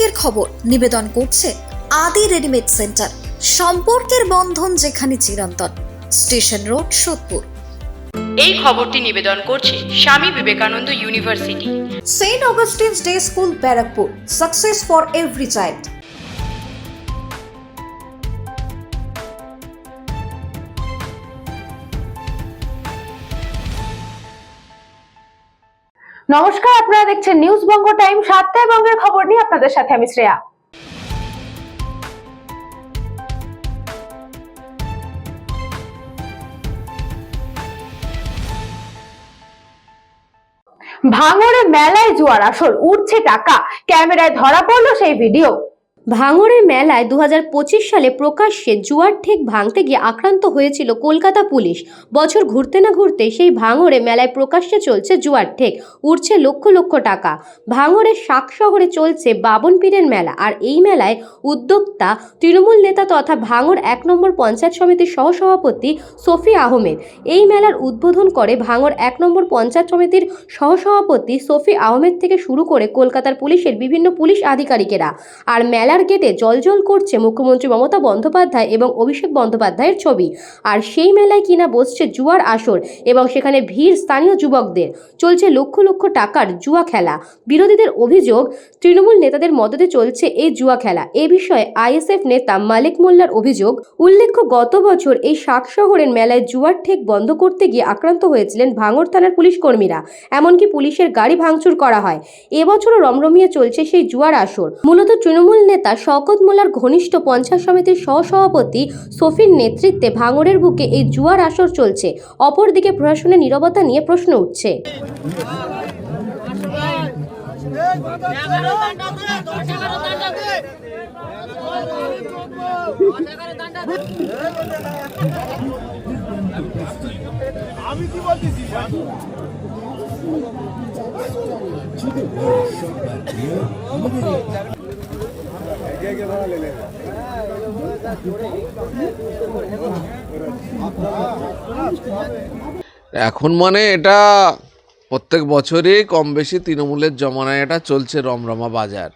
বঙ্গের খবর নিবেদন করছে আদি রেডিমেড সেন্টার, সম্পর্কের বন্ধন যেখানে চিরন্তন। Station road, Sodepur. এই খবরটি নিবেদন করছে Swami Vivekananda university, saint Augustine's day school, Barrackpore. Success for every child. নমস্কার, আপনারা দেখছেন নিউজ বঙ্গ টাইম। সাতটায় বঙ্গের খবর নিয়ে আপনাদের সাথে আমি শ্রেয়া। ভাঙড়ে মেলায় জুয়ার আসর, উঠছে টাকা, ক্যামেরায় ধরা পড়লো সেই ভিডিও। ভাঙড়ের মেলায় 2025 সালে প্রকাশ্যে জুয়ার ঠেক ভাঙতে গিয়ে আক্রান্ত হয়েছিল কলকাতা পুলিশ। বছর ঘুরতে না ঘুরতে সেই ভাঙড়ে মেলায় প্রকাশ্যে চলছে জুয়ার ঠেক, উঠছে লক্ষ লক্ষ টাকা। ভাঙড়ের শাক শহরে চলছে বাবন পীরের মেলা, আর এই মেলায় উদ্যোক্তা তৃণমূল নেতা তথা ভাঙড় 1 নম্বর পঞ্চায়েত সমিতির সহসভাপতি সফি আহমেদ। এই মেলার উদ্বোধন করে ভাঙড় 1 নম্বর পঞ্চায়েত সমিতির সহসভাপতি সফি আহমেদ থেকে শুরু করে কলকাতার পুলিশের বিভিন্ন পুলিশ আধিকারিকেরা। আর মেলার গেটে জলজল করছে মুখ্যমন্ত্রী মমতা বন্দ্যোপাধ্যায় এবং অভিষেক বন্দ্যোপাধ্যায়ের ছবি। আর সেই মেলায় কিনা বসছে জুয়ার আসর এবং সেখানে ভিড় স্থানীয় যুবকদের। চলছে লক্ষ লক্ষ টাকার জুয়া খেলা। বিরোধীদের অভিযোগ, তৃণমূল নেতাদের মদতে চলছে এই জুয়া খেলা। এ বিষয়ে আইএসএফ নেতা মালিক মোল্লার অভিযোগ, উল্লেখ্য গত বছর এই শাক শহরের মেলায় জুয়ার ঠেক বন্ধ করতে গিয়ে আক্রান্ত হয়েছিলেন ভাঙড় থানার পুলিশ কর্মীরা। এমনকি পুলিশের গাড়ি ভাঙচুর করা হয়। এবছরও রমরমিয়ে চলছে সেই জুয়ার আসর। মূলত তৃণমূল নেতা শওকত মোল্লার ঘনিষ্ঠ পঞ্চায়েত সমিতির সহসভাপতি সফির নেতৃত্বে ভাঙড়ের বুকে এই জুয়ার আসর চলছে। অপরদিকে প্রশাসনের নীরবতা নিয়ে প্রশ্ন উঠছে। আমি কি বলতেছি এখন মানে এটা প্রত্যেক বছরই কম বেশি তৃণমূলের জমানায় এটা চলছে রমরমা বাজার।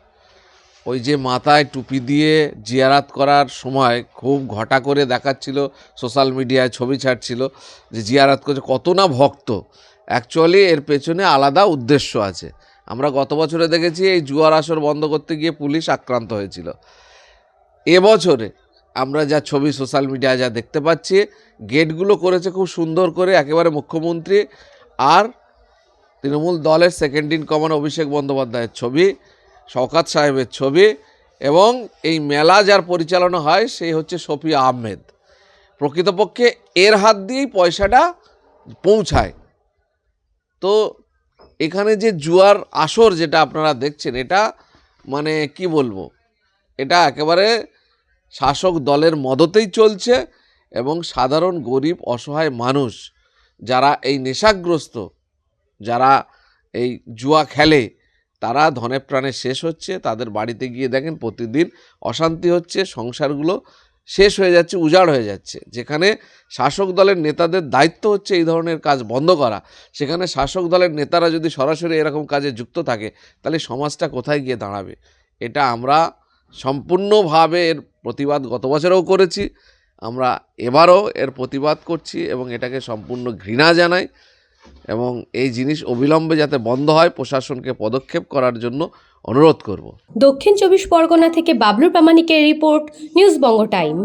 ওই যে মাথায় টুপি দিয়ে জিয়ারাত করার সময় খুব ঘটা করে দেখাচ্ছিল, সোশ্যাল মিডিয়ায় ছবি ছাড়ছিল যে জিয়ারাত করছে, কত না ভক্ত। অ্যাকচুয়ালি এর পেছনে আলাদা উদ্দেশ্য আছে। আমরা গত বছরে দেখেছি এই জুয়ার আসর বন্ধ করতে গিয়ে পুলিশ আক্রান্ত হয়েছিল। এবছরে আমরা যা ছবি সোশ্যাল মিডিয়ায় যা দেখতে পাচ্ছি, গেটগুলো করেছে খুব সুন্দর করে, একেবারে মুখ্যমন্ত্রী আর তৃণমূল দলের সেকেন্ড ইন কমান্ড অভিষেক বন্দ্যোপাধ্যায়ের ছবি, শওকত সাহেবের ছবি, এবং এই মেলা যার পরিচালনা হয় সেই হচ্ছে সফি আহমেদ। প্রকৃতপক্ষে এর হাত দিয়েই পয়সাটা পৌঁছায়। তো এখানে যে জুয়ার আসর যেটা আপনারা দেখছেন, এটা মানে কি বলবো, এটা একেবারে শাসক দলের মদতেই চলছে এবং সাধারণ গরিব অসহায় মানুষ যারা এই নেশাগ্রস্ত, যারা এই জুয়া খেলে, তারা ধনে প্রাণে শেষ হচ্ছে। তাদের বাড়িতে গিয়ে দেখেন প্রতিদিন অশান্তি হচ্ছে, সংসারগুলো শেষ হয়ে যাচ্ছে, উজাড় হয়ে যাচ্ছে। যেখানে শাসক দলের নেতাদের দায়িত্ব হচ্ছে এই ধরনের কাজ বন্ধ করা, সেখানে শাসক দলের নেতারা যদি সরাসরি এরকম কাজে যুক্ত থাকে, তাহলে সমাজটা কোথায় গিয়ে দাঁড়াবে? এটা আমরা সম্পূর্ণভাবে এর প্রতিবাদ গত বছরেও করেছি, আমরা এবারও এর প্রতিবাদ করছি এবং এটাকে সম্পূর্ণ ঘৃণা জানাই এবং এই জিনিস অবিলম্বে যাতে বন্ধ হয় প্রশাসনকে পদক্ষেপ করার জন্য অনুরোধ করব। দক্ষিণ 24 পরগনা থেকে বাবলু প্রামাণিকের রিপোর্ট, নিউজ বঙ্গ টাইম।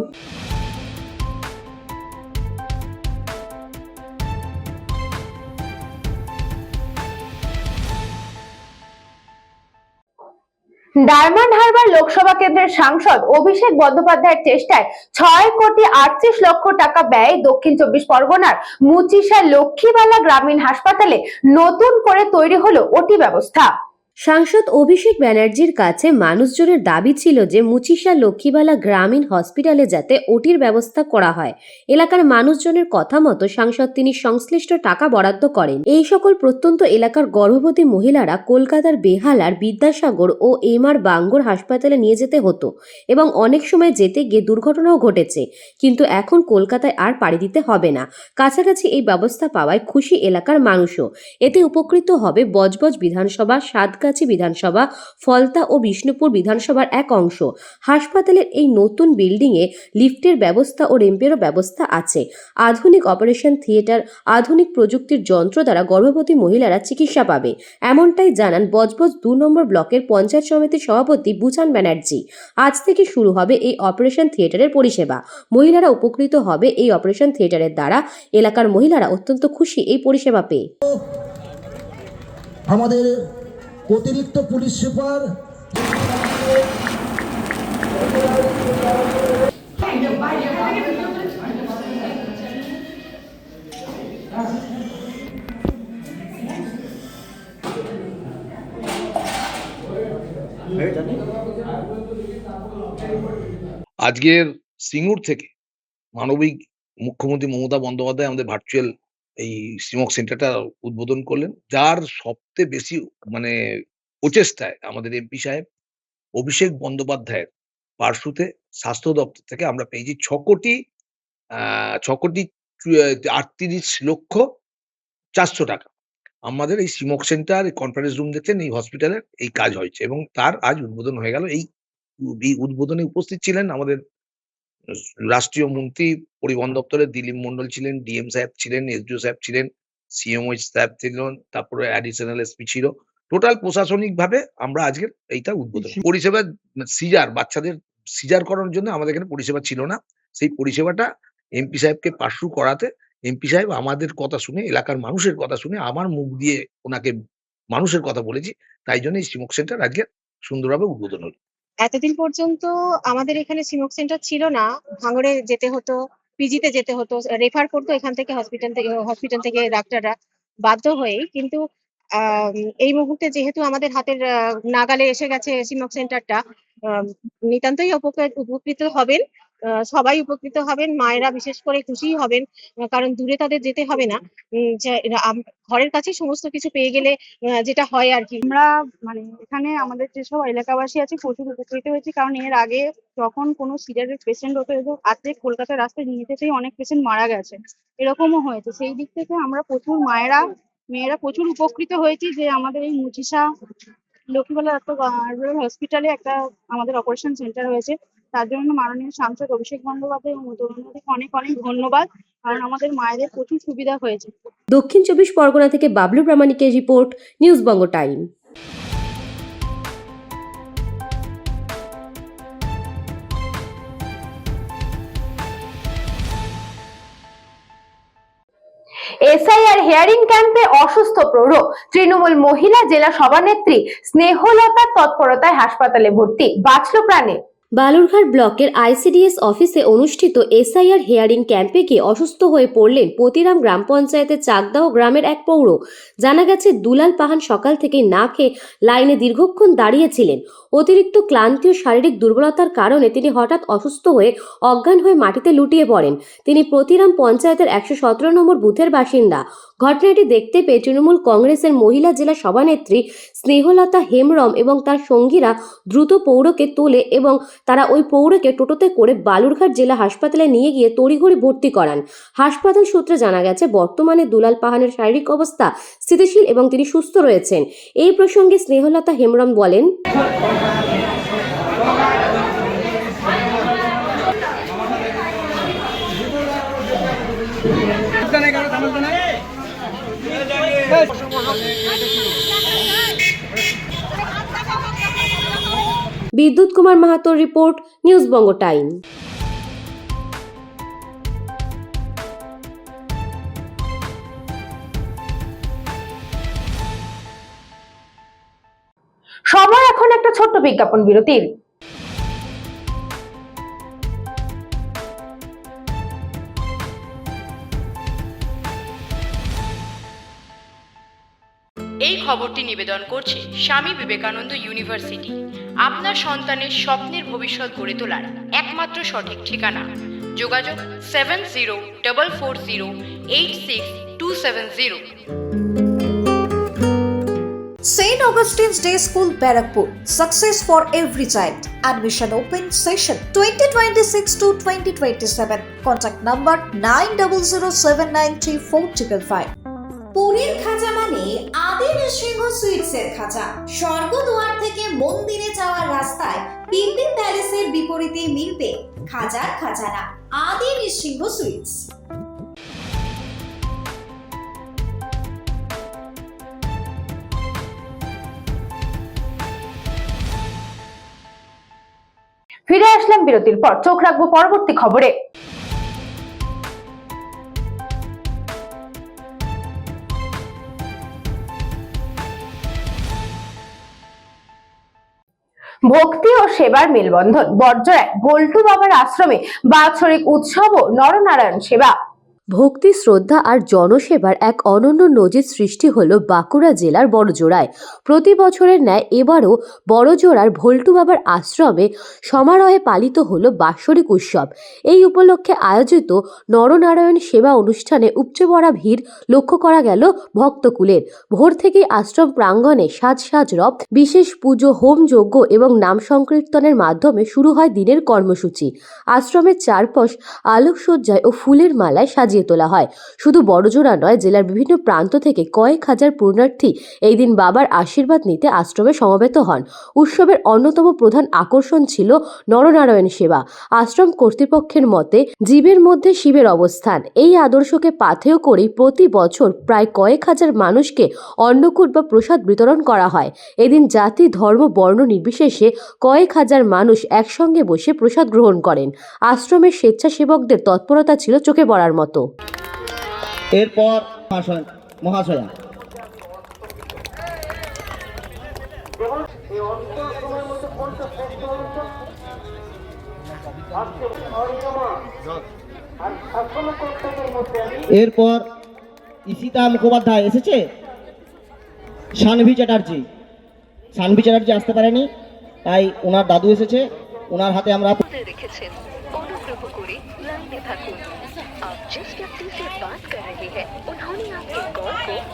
ডায়মন্ড হারবার লোকসভা কেন্দ্রের সাংসদ অভিষেক বন্দ্যোপাধ্যায়ের চেষ্টায় 6,38,00,000 টাকা ব্যয়ে দক্ষিণ 24 পরগনার মুচিশা লক্ষ্মীবালা গ্রামীণ হাসপাতালে নতুন করে তৈরি হলো ওটি ব্যবস্থা। সাংসদ অভিষেক ব্যানার্জির কাছে মানুষজনের দাবি ছিল যে মুচিশা লক্ষ্মীবালা গ্রামীণ হসপিটালে যাতে ওটির ব্যবস্থা করা হয়। এলাকার মানুষজনের কথা মতো সাংসদ তিনি সংশ্লিষ্ট টাকা বরাদ্দ করেন। এই সকল প্রত্যন্ত এলাকার গর্ভবতী মহিলারা কলকাতার বেহালার বিদ্যাসাগর ও এমআর বাঙ্গুর হাসপাতালে নিয়ে যেতে হতো এবং অনেক সময় যেতে গিয়ে দুর্ঘটনাও ঘটেছে। কিন্তু এখন কলকাতায় আর পাড়ি দিতে হবে না। কাছাকাছি এই ব্যবস্থা পাওয়ায় খুশি এলাকার মানুষও। এতে উপকৃত হবে বজবজ বিধানসভা, সাতগাছি সাঁতরাগাছি বিধানসভা, ফলতা ও বিষ্ণুপুর বিধানসভার এক অংশ। হাসপাতালের এই নতুন বিল্ডিংয়ে লিফটের ব্যবস্থা ও রেম্পেরও ব্যবস্থা আছে। আধুনিক অপারেশন থিয়েটার, আধুনিক প্রযুক্তির যন্ত্র দ্বারা গর্ভবতী মহিলারা চিকিৎসা পাবে, এমনটাই জানান বজবজ 2 নম্বর ব্লকের পঞ্চায়েত সমিতির সভাপতি বুচান ব্যানার্জি। আজ থেকে শুরু হবে এই অপারেশন থিয়েটারের পরিষেবা। মহিলারা উপকৃত হবে এই অপারেশন থিয়েটারের দ্বারা। এলাকার মহিলারা অত্যন্ত খুশি এই পরিষেবা পেয়ে। আমাদের অতিরিক্ত পুলিশ সুপার আজকের সিঙ্গুর থেকে মানবিক মুখ্যমন্ত্রী মমতা বন্দ্যোপাধ্যায় আমাদের ভার্চুয়াল এই সিমক সেন্টারটা উদ্বোধন করলেন, যার সবচেয়ে বেশি মানে প্রচেষ্টায় আমাদের এমপি সাহেব অভিষেক বন্দ্যোপাধ্যায়ের পার্শ্বতে স্বাস্থ্য দপ্তর থেকে আমরা পেয়েছি 6,38,400,000 টাকা। আমাদের এই সিমক সেন্টার কনফারেন্স রুম দেখছেন, এই হসপিটালের এই কাজ হয়েছে এবং তার আজ উদ্বোধন হয়ে গেল। এই উদ্বোধনে উপস্থিত ছিলেন আমাদের রাষ্ট্রীয় মন্ত্রী, পরিবহন দপ্তরের দিলীপ মন্ডল ছিলেন, ডিএম সাহেব ছিলেন, এসডিও সাহেব ছিলেন, সিএমও সাহেব ছিলেন, তারপরে অ্যাডিশনাল এসপি ছিল। টোটাল প্রশাসনিক ভাবে আমরা আজকের এইটা উদ্বোধন। পরিষেবা সিজার, বাচ্চাদের সিজার করানোর জন্য আমাদের এখানে পরিষেবা ছিল না। সেই পরিষেবাটা এমপি সাহেবকে পার্সু করাতে এমপি সাহেব আমাদের কথা শুনে, এলাকার মানুষের কথা শুনে, আমার মুখ দিয়ে ওনাকে মানুষের কথা বলেছি, তাই জন্য এই সিমক সেন্টার আজকে সুন্দরভাবে উদ্বোধন হলো। এতদিন পর্যন্ত আমাদের এখানে সিমক সেন্টার ছিল না, ভাঙড়ে যেতে হতো, পিজিতে যেতে হতো, রেফার করতো এখান থেকে হসপিটাল থেকে ডাক্তাররা বাধ্য হয়েই। কিন্তু এই মুহূর্তে যেহেতু আমাদের হাতের নাগালে এসে গেছে সিমক সেন্টারটা, নিতান্তই উপকৃত হবেন, সবাই উপকৃত হবেন, মায়েরা বিশেষ করে খুশি হবেন, কারণ দূরে তাদের যেতে হবে না, ঘরের কাছেই সমস্ত কিছু পেয়ে গেলে যেটা হয় আর কি। আমরা মানে এখানে আমাদের যেসব এলাকাবাসী আছে প্রচুর উপকৃত হয়েছি, কারণ এর আগে যখন কোনো সিজারের পেশেন্ট হতো এবং আজকে কলকাতার রাস্তায় নিয়ে যেতেই অনেক পেশেন্ট মারা গেছে, এরকমও হয়েছে। সেই দিক থেকে আমরা প্রচুর মেয়েরা প্রচুর উপকৃত হয়েছি যে আমাদের এই মুচিসা লক্ষ্মীবালা রুরাল হসপিটালে একটা আমাদের অপারেশন সেন্টার হয়েছে। তার জন্য মাননীয় সাংসদ অভিষেক বন্দ্যোপাধ্যায় এবং মমতাকে অনেক অনেক ধন্যবাদ, কারণ আমাদের মায়েদের প্রচুর সুবিধা হয়েছে। দক্ষিণ 24 পরগনা থেকে বাবলু প্রামাণিকের রিপোর্ট, নিউজ বঙ্গ টাইম। এসআইআর হিয়ারিং ক্যাম্পে অসুস্থ প্রৌঢ়, তৃণমূল মহিলা জেলা সভানেত্রী স্নেহলতার তৎপরতায় হাসপাতালে ভর্তি, বাঁচল প্রাণে। বালুরঘাট ব্লকের আইসিডিএস অফিসে অনুষ্ঠিত এসআইআর হিয়ারিং ক্যাম্পে গিয়ে অসুস্থ হয়ে পড়লেন পতিরাম গ্রাম পঞ্চায়েতের চাকদাহ গ্রামের এক পৌর। জানা গেছে দুলাল পাহান সকাল থেকে না খেয়ে লাইনে দীর্ঘক্ষণ দাঁড়িয়েছিলেন। অতিরিক্ত ক্লান্তি ও শারীরিক দুর্বলতার কারণে তিনি হঠাৎ অসুস্থ হয়ে অজ্ঞান হয়ে মাটিতে লুটিয়ে পড়েন। তিনি পতিরাম পঞ্চায়েতের 117 নম্বর বুথের বাসিন্দা। ঘটনাটি দেখতে পেয়ে তৃণমূল কংগ্রেসের মহিলা জেলা সভানেত্রী স্নেহলতা হেমব্রম এবং তার সঙ্গীরা দ্রুত পৌরকে তোলে এবং তারা ওই পৌরকে টোটোতে করে বালুরঘাট জেলা হাসপাতালে নিয়ে গিয়ে তড়িঘড়ি ভর্তি করান। হাসপাতাল সূত্রে জানা গেছে বর্তমানে দুলাল পাহানের শারীরিক অবস্থা স্থিতিশীল এবং তিনি সুস্থ রয়েছেন। এই প্রসঙ্গে স্নেহলতা হেমব্রম বলেন, বিদ্যুৎ কুমার মাহাতোর রিপোর্ট, নিউজ বঙ্গ টাইম। সময় এখন একটা ছোট্ট বিজ্ঞাপন বিরতির। এই খবরটি নিবেদন করছে স্বামী বিবেকানন্দ ইউনিভার্সিটি, আপনার সন্তানের স্বপ্নের ভবিষ্যৎ গড়ে তোলার একমাত্র সঠিক ঠিকানা। যোগাযোগ 7044086270। St. Augustine's Day School, Barakpur. Success for every child. Admission open session 2026 to 2027. Contact number 9007934555. পুরীর খাঁচা মানে আদি নৃসিংহ সুইটসের খাঁচা। স্বর্গদুয়ার থেকে মন্দিরে যাওয়ার রাস্তায় পিলপিল প্যালেসের বিপরীতে মিলবে খাজার খাজানা আদি নৃসিংহ সুইটস। ফিরে আসলাম বিরতির পর, চোখ রাখবো পরবর্তী খবরে। ভক্তি ও সেবার মেলবন্ধন, বড়জোড়ায় বল্টু বাবার আশ্রমে বাৎসরিক উৎসব ও নরনারায়ণ সেবা। ভক্তি, শ্রদ্ধা আর জনসেবার এক অনন্য নজির সৃষ্টি হলো বাঁকুড়া জেলার বড়জোড়ায়। প্রতি বছরের ন্যায় এবারও বড়জোড়ার ভল্টু বাবার আশ্রমে সমারোহে পালিত হলো বাৎসরিক উৎসব। এই উপলক্ষে আয়োজিত নরনারায়ণ সেবা অনুষ্ঠানে উপচে পড়া ভিড় লক্ষ্য করা গেল ভক্তকুলের। ভোর থেকেই আশ্রম প্রাঙ্গণে সাজ সাজ রব, বিশেষ পুজো, হোম যজ্ঞ এবং নাম সংকীর্তনের মাধ্যমে শুরু হয় দিনের কর্মসূচি। আশ্রমের চারপাশ আলোকসজ্জায় ও ফুলের মালায় সাজিয়ে তোলা হয়। শুধু বড়জোড়া নয়, জেলার বিভিন্ন প্রান্ত থেকে কয়েক হাজার পুণ্যার্থী এই দিন বাবার আশীর্বাদ নিতে আশ্রমে সমবেত হন। উৎসবের অন্যতম প্রধান আকর্ষণ ছিল নরনারায়ণ সেবা। আশ্রম কর্তৃপক্ষের মতে জীবের মধ্যে শিবের অবস্থান। এই আদর্শকে পাথেয় করেই প্রতি বছর প্রায় কয়েক হাজার মানুষকে অন্নকূট বা প্রসাদ বিতরণ করা হয়। এদিন জাতি, ধর্ম, বর্ণ নির্বিশেষে কয়েক হাজার মানুষ একসঙ্গে বসে প্রসাদ গ্রহণ করেন। আশ্রমের স্বেচ্ছাসেবকদের তৎপরতা ছিল চোখে পড়ার মতো। এরপর মহাশয়া এরপর ঈশিতা মুখোপাধ্যায় এসেছে। সানভি চ্যাটার্জি আসতে পারেনি, তাই ওনার দাদু এসেছে, ওনার হাতে আমরা রেখেছেন। অনুগ্রহ করে লাইনে থাকুন। आप जिस व्यक्ति से बात कर रहे हैं उन्होंने आपके कॉल को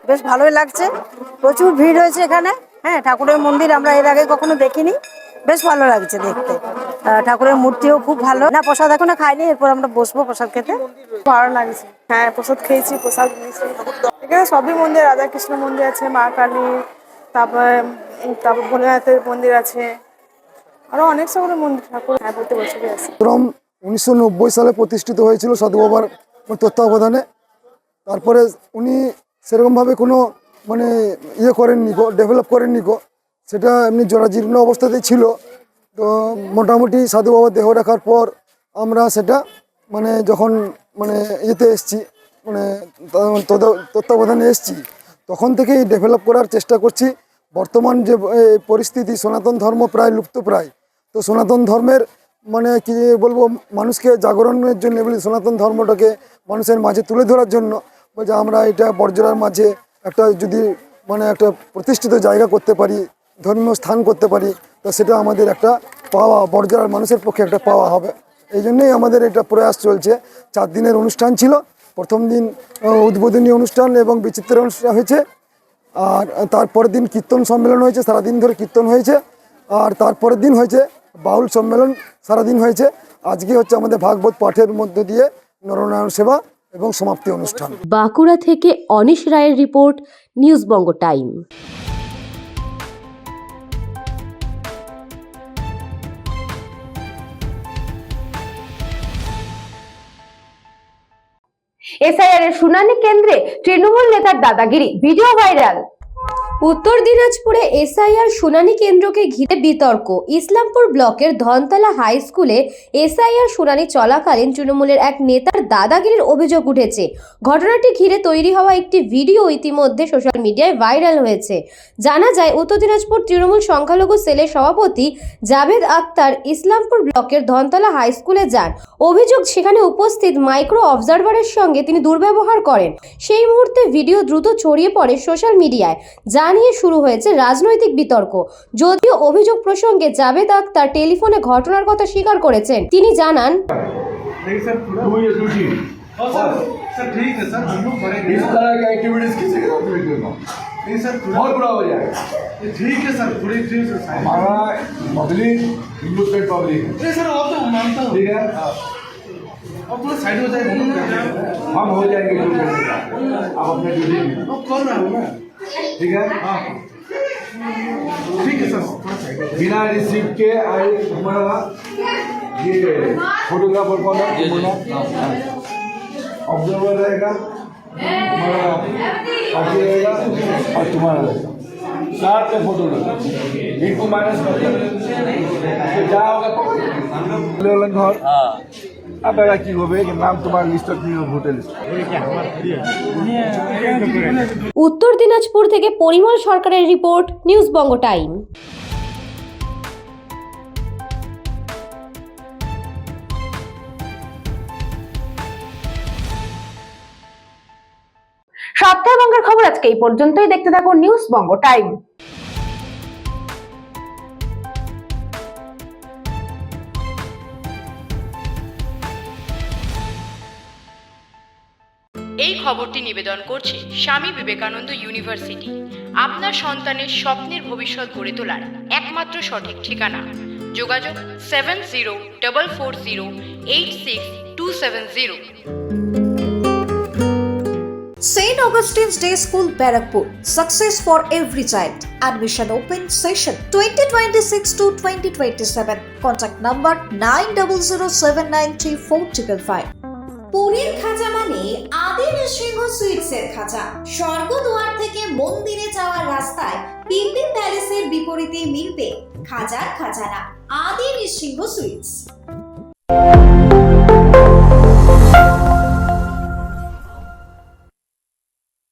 বেশ ভালোই লাগছে, প্রচুর ভিড় হয়েছে এখানে। হ্যাঁ, ঠাকুরের মন্দির আমরা এর আগে কখনো দেখিনি, বেশ ভালো লাগছে দেখতে। ঠাকুরের মূর্তিও খুব ভালো। না, প্রসাদ এখনো খাইনি, এরপর আমরা বসবো প্রসাদ খেতে। ভালো লাগছে। হ্যাঁ, প্রসাদ খেয়েছি, প্রসাদ নিয়েছি। এখানে সবই মন্দির, রাধাকৃষ্ণ মন্দির আছে, মা কালী, তারপর ভোলেনাথের মন্দির আছে, আরো অনেক সকলের মন্দির ঠাকুর প্রতি বছরই আছে। 1990 সালে প্রতিষ্ঠিত হয়েছিল সাধু বাবার তত্ত্বাবধানে। তারপরে উনি সেরকমভাবে কোনো মানে করেননি, ডেভেলপ করেননি, সেটা এমনি জরাজীর্ণ অবস্থাতেই ছিল। তো মোটামুটি সাধু বাবার দেহ রাখার পর আমরা সেটা মানে যখন মানে এসছি, মানে তত্ত্বাবধানে এসছি, তখন থেকেই ডেভেলপ করার চেষ্টা করছি। বর্তমান যে পরিস্থিতি, সনাতন ধর্ম প্রায় লুপ্তপ্রায়। তো সনাতন ধর্মের মানে কি বলবো, মানুষকে জাগরণের জন্য বলি, সনাতন ধর্মটাকে মানুষের মাঝে তুলে ধরার জন্য বলছে আমরা এটা বড়জোড়ার মাঝে একটা যদি মানে একটা প্রতিষ্ঠিত জায়গা করতে পারি, ধর্মীয় স্থান করতে পারি, তো সেটা আমাদের একটা পাওয়া, বড়জোড়ার মানুষের পক্ষে একটা পাওয়া হবে। এই জন্যই আমাদের এটা প্রয়াস চলছে। 4 দিনের অনুষ্ঠান ছিল। প্রথম দিন উদ্বোধনী অনুষ্ঠান এবং বিচিত্র অনুষ্ঠান হয়েছে, আর তারপরের দিন কীর্তন সম্মেলন হয়েছে, সারাদিন ধরে কীর্তন হয়েছে। আর তারপরের দিন হয়েছে বাউল সম্মেলন, সারাদিন হয়েছে। আজকে হচ্ছে আমাদের ভাগবত পাঠের মধ্য দিয়ে নরনারায়ণ সেবা এবং সমাপ্তি অনুষ্ঠান। বাঁকুড়া থেকে অনিশ রায়ের রিপোর্ট, নিউজ বঙ্গ টাইম। এসআইআর এর শুনানি কেন্দ্রে তৃণমূল নেতার দাদাগিরি, ভিডিও ভাইরাল। উত্তর দিনাজপুরে এসআইআর শুনানি কেন্দ্রকে ঘিরে বিতর্ক। ইসলামপুর ব্লকের ধনতলা হাই স্কুলে এসআইআর শুনানি চলাকালীন তৃণমূলের এক নেতার দাদাগিরির অভিযোগ উঠেছে। ঘটনাটি ঘিরে তৈরি হওয়া একটি ভিডিও ইতিমধ্যে সোশ্যাল মিডিয়ায় ভাইরাল হয়েছে। জানা যায়, উত্তর দিনাজপুর তৃণমূল সংখ্যালঘু সেলের সভাপতি জাভেদ আক্তার ইসলামপুর ব্লকের ধনতলা হাই স্কুলে যান। অভিযোগ, সেখানে উপস্থিত মাইক্রো অবজারভারের সঙ্গে তিনি দুর্ব্যবহার করেন। সেই মুহূর্তে ভিডিও দ্রুত ছড়িয়ে পড়ে সোশ্যাল মিডিয়ায়, যা নিয়ে শুরু হয়েছে রাজনৈতিক বিতর্ক। যদিও অভিযোগ প্রসঙ্গে জাভেদ আক্তার টেলিফোনে ঘটনার কথা স্বীকার করেছেন। তিনি জানান, सर ठीक है सर, हम लोग करेंगे। इस तरह की एक्टिविटीज किसी के साथ नहीं करना, नहीं सर, बहुत बुरा हो जाएगा। ठीक है सर, पूरी ठीक है सर। हमारा पब्लिक हिंदुस्तान पब्लिक है, नहीं सर, आप तो मानता हूँ। ठीक है, अब थोड़ा साइड हो जाएगा, हम हो जाएंगे जो करने का। आप अपने ड्यूटी अब कर रहा हूँ ना। ठीक है, ठीक है सर, थोड़ा साइड हो जाएगा। बिना रिसीव के आई हमारा ये फोटोग्राफर कौन है, ऑब्जर्वर रहेगा, तुम्हारा साथी रहेगा और तुम्हारा रहेगा, साथ में फोटो लेगा, इनको माइनस कर दो। तो क्या होगा घर আপনারা কি হবে নাম তোমার লিস্টত নিয়ে ভোটার লিস্ট। উত্তর দিনাজপুর থেকে পরিমল সরকারের রিপোর্ট, নিউজ বঙ্গ টাইম। সপ্তাহবঙ্গের খবর আজকে এই পর্যন্তই। দেখতে থাকুন নিউজ বঙ্গ টাইম। এই খবরটি নিবেদন করছে স্বামী বিবেকানন্দ ইউনিভার্সিটি। আপনার সন্তানের স্বপ্নের ভবিষ্যৎ গড়ে তোলার একমাত্র সঠিক ঠিকানা। যোগাযোগ 7044086270। St. Augustine's Day School, Barakpur. Success for every child. Admission open session 2026 to 2027. Contact number 9007934555. পুরীর খাজা মানে আদি নৃসিংহ সুইটসের খাজা। স্বর্গদুয়ার থেকে মন্দিরে যাওয়ার রাস্তায় পিলপিল প্যালেসের বিপরীতে মিলবে খাজার খাজানা, আদি নৃসিংহ সুইটস।